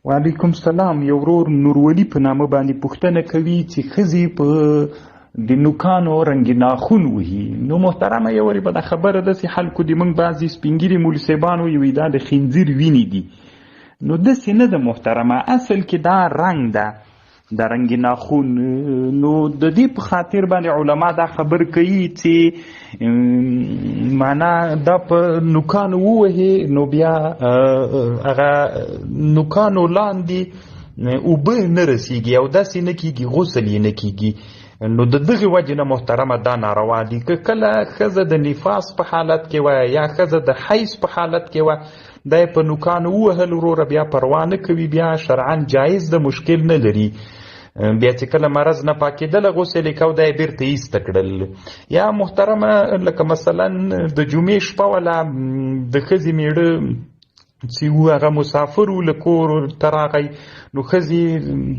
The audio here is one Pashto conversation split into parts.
وعلیکم سلام. یو ورور نورولي په نامه باندې پوښتنه کوي چې ښځې په د نوکانو رنګ ناخون وهي. نو محترمه یو وارې به دا خبره داسې خلکو د موږ بعضې سپین ږیري مولي صاحبان وایي دا د خنځیر وینې دي. نو داسې نه ده محترمه، اصل کې دا رنګ ده، د رنګ ناخون. نو د دې په خاطر باندې علما دا خبر کوي چې معنا دا په نوکانو ووهي نو بیا هغه نوکانو لاندې اوبه نه رسیږي او داسې نه کیږي، غسل یې نه کیږي. نو د دغې وجې نه محترمه دا ناروا دي. که کله ښځه د نفاس په حالت کې وه یا ښځه د حیض په حالت کې وه، دا یې په نوکانو ووهل وروره بیا پروا نه کوي، بیا شرعاً جایز د مشکل نه لري. بیا چې کله مرض نه پاکېدله غسل یې کو، دا یې بیرته ایسته کړل. یا محترمه لکه مثلا د جمعې شپه وله د ښځې میړه چې و هغه مسافر و، له کور ته راغی، نو ښځې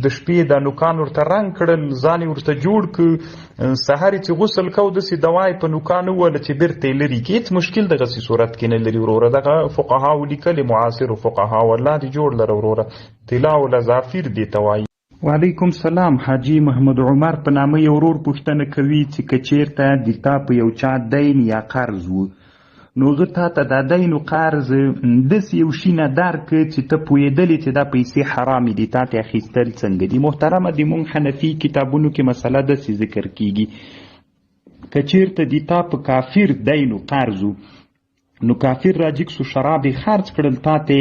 د شپې دا نوکان ورته رنګ کړل، ځان یې ورته جوړ کړ، سهار یې چې غسل کو داسې دوا یې په نوکانو ووهله چې بیرته یې لرې کړي. هېڅ مشکل دغسې صورت کې نه لري وروره. دغه فقهاو لیکلي، معاصرو فقهاو، الله دې جوړ لره وروره. طلا او لظافیر دې ته وایي. وعلیکم سلام. حاجی محمد عمر په نامه یو ورور پوښتنه کوي چې که چېرته د تا په یو چا دین یا قرض و، نو زه تا ته دا دین و قرض داسې یو شي نه درکړه چې ته پوهېدلې چې دا پیسې حرامې دي، تا ته اخیستل څنګه دي؟ محترمه د مونږ حنفي کتابونو کې مسله داسې ذکر کېږي، که چېرته د تا په کافر دین و قرض و، نو کافر راجګ سو، شراب یې خرڅ کړل، تا ته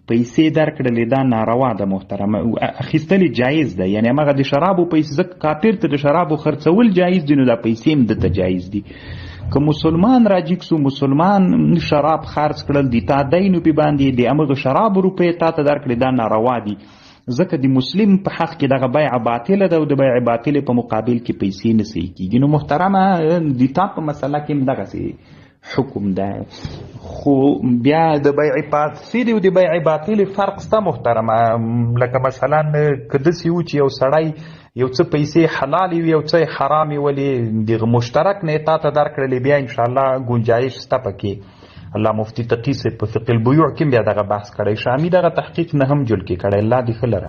پیسې درکړلې، دا ناروا ده محترمه. اخیستل جایز ده، یعنې همغه د شرابو پیسې، ځکه کافر ته د شرابو خرڅول جایز دي، نو دا پیسې هم دته جایز دي. که مسلمان راجګ سو، مسلمان شراب خرڅ کړل، د تا دین پې باندې د همغه شرابو روپۍ تا ته درکړې، دا ناروا دي، ځکه د مسلم په حق کې دغه بیع باطله ده او د بیع باطلې په مقابل کې پیسې نه صحیح کېږي. نو محترمه د تا په مسله کې هم دغسې حکم ده. خو بیا د بیع فاسد او د بیع باطل فرق شته محترمه. لکه مثلا که داسې و چې یو سړی یو څه پیسې حلالې وي، یو څه حرامې ولې دغه مشترک نه یې تا ته درکړلې، بیا انشاءالله ګنجایش شته پکې. الله مفتي تقي صاحب په فقه البیوع کې بیا دغه بحث کړی، شامي دغه تحقیق نه هم جل کې کړی. الله دې ښه لره.